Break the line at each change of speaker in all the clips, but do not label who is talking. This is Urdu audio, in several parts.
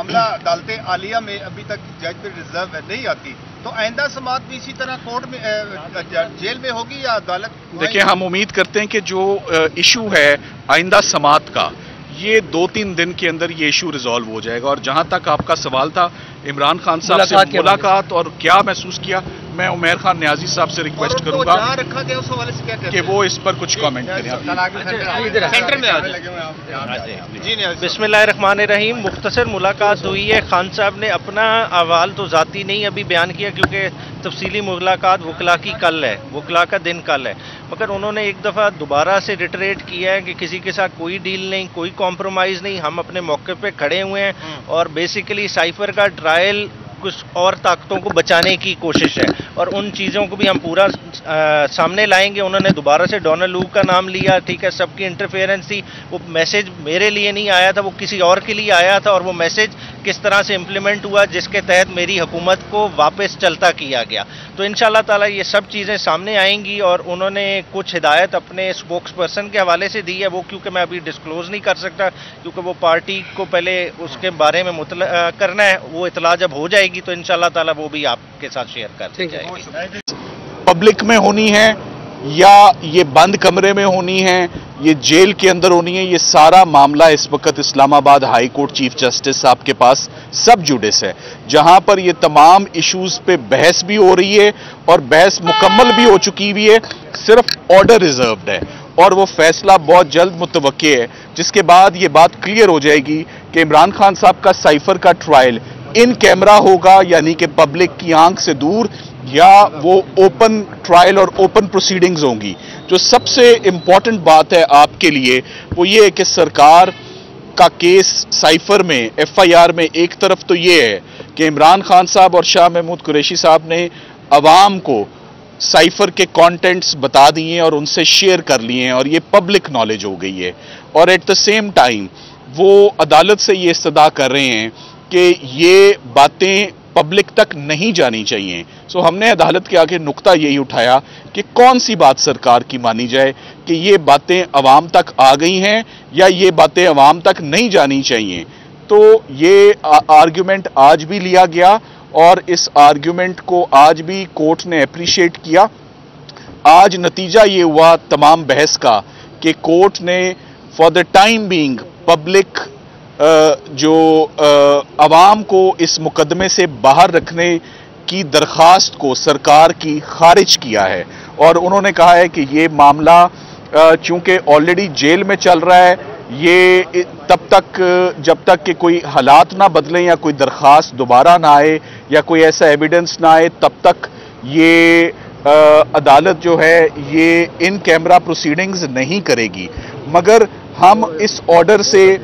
معاملہ عدالت عالیہ میں ابھی تک جج پہ ریزرو نہیں آتی، تو آئندہ سماعت بھی اسی طرح کورٹ میں جیل میں ہوگی یا عدالت؟
دیکھیں، ہم امید کرتے ہیں کہ جو ایشو ہے آئندہ سماعت کا، یہ 2-3 دن کے اندر یہ ایشو ریزالو ہو جائے گا۔ اور جہاں تک آپ کا سوال تھا عمران خان صاحب سے ملاقات اور کیا محسوس کیا، میں عمیر خان نیازی صاحب سے ریکویسٹ کروں گا
جہاں رکھا گیا اس حوالے سے کیا کہتے
کہ وہ اس پر کچھ کامنٹ کریں۔
سینٹر میں آ جائیں۔ جی نیازی،
بسم اللہ الرحمن الرحیم۔ مختصر ملاقات ہوئی ہے، خان صاحب نے اپنا احوال تو ذاتی نہیں ابھی بیان کیا کیونکہ تفصیلی ملاقات وکلاء کی کل ہے، وکلاء کا دن کل ہے، مگر انہوں نے ایک دفعہ دوبارہ سے ریٹریٹ کیا ہے کہ کسی کے ساتھ کوئی ڈیل نہیں، کوئی کمپرومائز نہیں، ہم اپنے موقع پہ کھڑے ہوئے ہیں اور بیسیکلی سائفر کا ٹرائل کچھ اور طاقتوں کو بچانے کی کوشش ہے اور ان چیزوں کو بھی ہم پورا سامنے لائیں گے۔ انہوں نے دوبارہ سے ڈونلڈ لو کا نام لیا، ٹھیک ہے، سب کی انٹرفیئرنس تھی، وہ میسج میرے لیے نہیں آیا تھا، وہ کسی اور کے لیے آیا تھا اور وہ میسج کس طرح سے امپلیمنٹ ہوا جس کے تحت میری حکومت کو واپس چلتا کیا گیا۔ تو انشاءاللہ تعالی یہ سب چیزیں سامنے آئیں گی اور انہوں نے کچھ ہدایت اپنے سپوکس پرسن کے حوالے سے دی ہے، وہ کیونکہ میں ابھی ڈسکلوز نہیں کر سکتا کیونکہ وہ پارٹی کو پہلے اس کے بارے میں مطلع کرنا ہے، وہ اطلاع جب ہو جائے گی تو انشاءاللہ تعالی وہ بھی آپ کے ساتھ شیئر کر دی جائے گی۔
پبلک میں ہونی ہے یا یہ بند کمرے میں ہونی ہے، یہ جیل کے اندر ہونی ہے، یہ سارا معاملہ اس وقت اسلام آباد ہائی کورٹ چیف جسٹس صاحب کے پاس سب جوڈس ہے، جہاں پر یہ تمام ایشوز پہ بحث بھی ہو رہی ہے اور بحث مکمل بھی ہو چکی ہوئی ہے، صرف آرڈر ریزروڈ ہے اور وہ فیصلہ بہت جلد متوقع ہے، جس کے بعد یہ بات کلیئر ہو جائے گی کہ عمران خان صاحب کا سائفر کا ٹرائل ان کیمرہ ہوگا، یعنی کہ پبلک کی آنکھ سے دور، یا وہ اوپن ٹرائل اور اوپن پروسیڈنگز ہوں گی۔ جو سب سے امپورٹنٹ بات ہے آپ کے لیے وہ یہ ہے کہ سرکار کا کیس سائفر میں ایف آئی آر میں ایک طرف تو یہ ہے کہ عمران خان صاحب اور شاہ محمود قریشی صاحب نے عوام کو سائفر کے کانٹینٹس بتا دیے ہیں اور ان سے شیئر کر لیے ہیں اور یہ پبلک نالج ہو گئی ہے، اور ایٹ دا سیم ٹائم وہ عدالت سے یہ استدعا کر رہے ہیں کہ یہ باتیں پبلک تک نہیں جانی چاہیے۔ سو ہم نے عدالت کے آگے نقطہ یہی اٹھایا کہ کون سی بات سرکار کی مانی جائے کہ یہ باتیں عوام تک آ گئی ہیں یا یہ باتیں عوام تک نہیں جانی چاہیے۔ تو یہ آرگیومنٹ آج بھی لیا گیا اور اس آرگیومنٹ کو آج بھی کورٹ نے اپریشیٹ کیا۔ آج نتیجہ یہ ہوا تمام بحث کا کہ کورٹ نے for the time being public جو عوام کو اس مقدمے سے باہر رکھنے کی درخواست کو سرکار کی خارج کیا ہے، اور انہوں نے کہا ہے کہ یہ معاملہ چونکہ آلریڈی جیل میں چل رہا ہے، یہ تب تک جب تک کہ کوئی حالات نہ بدلیں یا کوئی درخواست دوبارہ نہ آئے یا کوئی ایسا ایویڈنس نہ آئے، تب تک یہ عدالت جو ہے یہ ان کیمرہ پروسیڈنگز نہیں کرے گی۔ مگر ہم اس آرڈر سے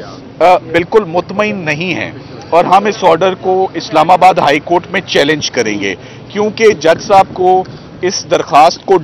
بالکل مطمئن نہیں ہیں اور ہم اس آرڈر کو اسلام آباد ہائی کورٹ میں چیلنج کریں گے، کیونکہ جج صاحب کو اس درخواست کو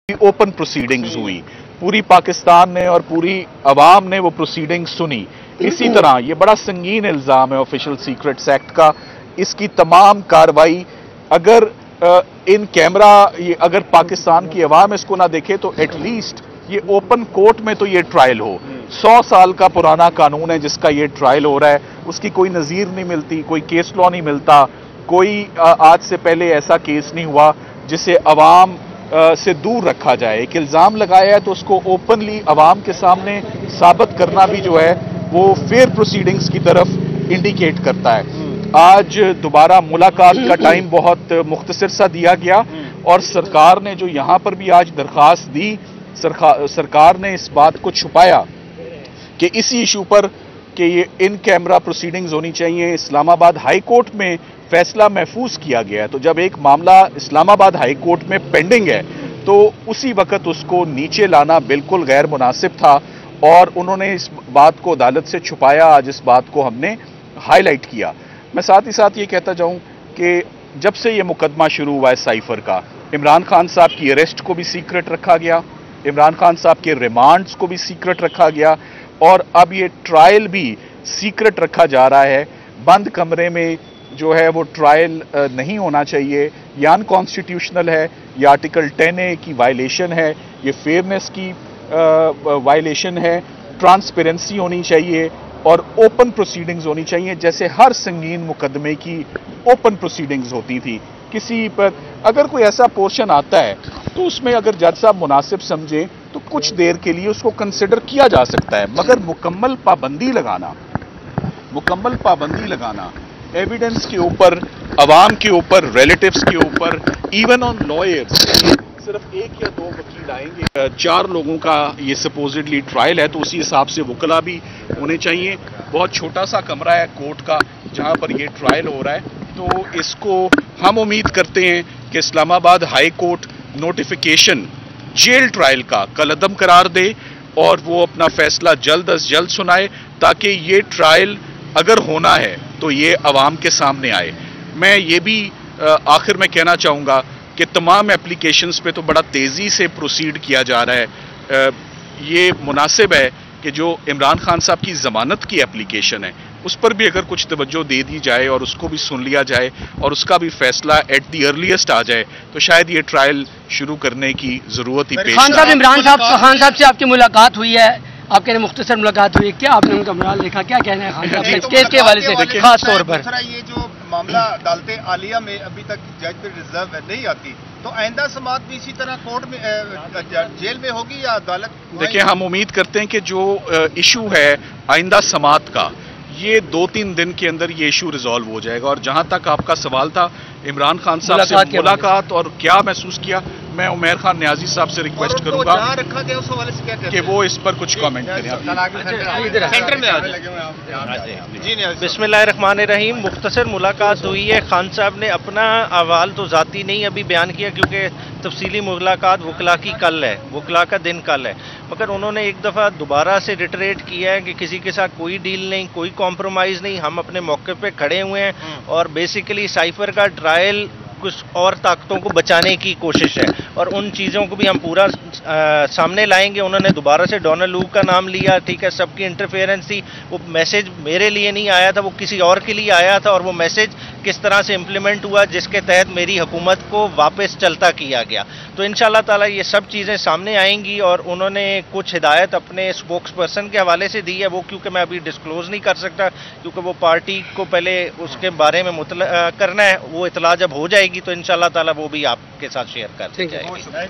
اوپن پروسیڈنگز ہوئی، پوری پاکستان نے اور پوری عوام نے وہ پروسیڈنگ سنی۔ اسی طرح یہ بڑا سنگین الزام ہے آفیشل سیکرٹس ایکٹ کا، اس کی تمام کارروائی اگر ان کیمرہ اگر پاکستان کی عوام اس کو نہ دیکھے تو ایٹ لیسٹ یہ اوپن کورٹ میں تو یہ ٹرائل ہو۔ 100 سال کا پرانا قانون ہے جس کا یہ ٹرائل ہو رہا ہے، اس کی کوئی نظیر نہیں ملتی، کوئی کیس لا نہیں ملتا، کوئی آج سے پہلے ایسا کیس نہیں ہوا جسے عوام سے دور رکھا جائے۔ ایک الزام لگایا ہے تو اس کو اوپنلی عوام کے سامنے ثابت کرنا بھی جو ہے وہ فیئر پروسیڈنگز کی طرف انڈیکیٹ کرتا ہے۔ آج دوبارہ ملاقات کا ٹائم بہت مختصر سا دیا گیا اور سرکار نے جو یہاں پر بھی آج درخواست دی، سرکار نے اس بات کو چھپایا کہ اسی ایشو پر کہ یہ ان کیمرہ پروسیڈنگز ہونی چاہیے، اسلام آباد ہائی کورٹ میں فیصلہ محفوظ کیا گیا ہے۔ تو جب ایک معاملہ اسلام آباد ہائی کورٹ میں پینڈنگ ہے تو اسی وقت اس کو نیچے لانا بالکل غیر مناسب تھا اور انہوں نے اس بات کو عدالت سے چھپایا۔ آج اس بات کو ہم نے ہائی لائٹ کیا۔ میں ساتھ ہی ساتھ یہ کہتا جاؤں کہ جب سے یہ مقدمہ شروع ہوا ہے سائفر کا، عمران خان صاحب کی اریسٹ کو بھی سیکرٹ رکھا گیا، عمران خان صاحب کے ریمانڈز کو بھی سیکرٹ رکھا گیا اور اب یہ ٹرائل بھی سیکرٹ رکھا جا رہا ہے۔ بند کمرے میں جو ہے وہ ٹرائل نہیں ہونا چاہیے، یہ ان کانسٹیٹیوشنل ہے، یہ آرٹیکل 10A کی وائلیشن ہے، یہ فیئرنیس کی وائلیشن ہے، ٹرانسپیرنسی ہونی چاہیے اور اوپن پروسیڈنگز ہونی چاہیے، جیسے ہر سنگین مقدمے کی اوپن پروسیڈنگز ہوتی تھی. کسی پر اگر کوئی ایسا پورشن آتا ہے تو اس میں اگر جج صاحب مناسب سمجھیں تو کچھ دیر کے لیے اس کو کنسیڈر کیا جا سکتا ہے، مگر مکمل پابندی لگانا ایویڈنس کے اوپر، عوام کے اوپر، ریلیٹیوز کے اوپر، ایون آن لائرز، صرف ایک یا دو وکیل آئیں گے، 4 لوگوں کا یہ سپوزڈلی ٹرائل ہے، تو اسی حساب سے وکلا بھی ہونے چاہیے. بہت چھوٹا سا کمرہ ہے کورٹ کا جہاں پر یہ ٹرائل ہو رہا ہے، تو اس کو ہم امید کرتے ہیں کہ Islamabad high court notification jail trial کا کالعدم قرار دے اور وہ اپنا فیصلہ جلد از جلد سنائے، تاکہ یہ ٹرائل اگر ہونا ہے تو یہ عوام کے سامنے آئے. میں یہ بھی آخر میں کہنا چاہوں گا کہ تمام اپلیکیشنز پہ تو بڑا تیزی سے پروسیڈ کیا جا رہا ہے. یہ مناسب ہے کہ جو عمران خان صاحب کی ضمانت کی اپلیکیشن ہے اس پر بھی اگر کچھ توجہ دے دی جائے اور اس کو بھی سن لیا جائے اور اس کا بھی فیصلہ ایٹ دی ارلیسٹ آ جائے تو شاید یہ ٹرائل شروع کرنے کی ضرورت ہی پیش
خان صاحب، عمران خان صاحب سے آپ کی ملاقات ہوئی ہے، آپ کہنے مختصر ملاقات ہوئی ہے، کیا آپ نے ان کا مرال دیکھا؟ کیا کہنا ہے خان صاحب کے کیس کے حوالے سے خاص طور پر؟
دوسرا یہ جو معاملہ عدالت عالیہ میں ابھی تک جج پہ ریزرو نہیں آتی، تو آئندہ سماعت بھی اسی طرح کورٹ میں جیل میں ہوگی یا عدالت؟
دیکھیں، ہم امید کرتے ہیں کہ جو ایشو ہے آئندہ سماعت کا، یہ 2-3 دن کے اندر یہ ایشو ریزالو ہو جائے گا. اور جہاں تک آپ کا سوال تھا عمران خان صاحب سے ملاقات اور کیا محسوس کیا، میں عمیر خان نیازی صاحب سے ریکویسٹ کروں گا
رکھا گیا اس حوالے سے کیا
کہ وہ اس پر کچھ کامنٹ کریں.
بسم اللہ الرحمن الرحیم. مختصر ملاقات ہوئی ہے. خان صاحب نے اپنا احوال تو ذاتی نہیں ابھی بیان کیا کیونکہ تفصیلی ملاقات وکلا کی کل ہے، وکلا کا دن کل ہے، مگر انہوں نے ایک دفعہ دوبارہ سے ریٹریٹ کیا ہے کہ کسی کے ساتھ کوئی ڈیل نہیں، کوئی کمپرومائز نہیں، ہم اپنے موقع پہ کھڑے ہوئے ہیں اور بیسیکلی سائفر کا ٹرائل کچھ اور طاقتوں کو بچانے کی کوشش ہے اور ان چیزوں کو بھی ہم پورا سامنے لائیں گے. انہوں نے دوبارہ سے ڈونلڈ لوک کا نام لیا، ٹھیک ہے، سب کی انٹرفیئرنس تھی. وہ میسج میرے لیے نہیں آیا تھا، وہ کسی اور کے لیے آیا تھا اور وہ میسج کس طرح سے امپلیمنٹ ہوا جس کے تحت میری حکومت کو واپس چلتا کیا گیا. تو انشاءاللہ تعالی یہ سب چیزیں سامنے آئیں گی اور انہوں نے کچھ ہدایت اپنے اسپوکس پرسن کے حوالے سے دی ہے، وہ کیونکہ میں ابھی ڈسکلوز نہیں کر سکتا کیونکہ وہ پارٹی کو پہلے اس کے بارے میں مطلع کرنا ہے. وہ اطلاع جب ہو جائے گی تو انشاءاللہ تعالی وہ بھی آپ کے ساتھ شیئر کر دی جائے گی.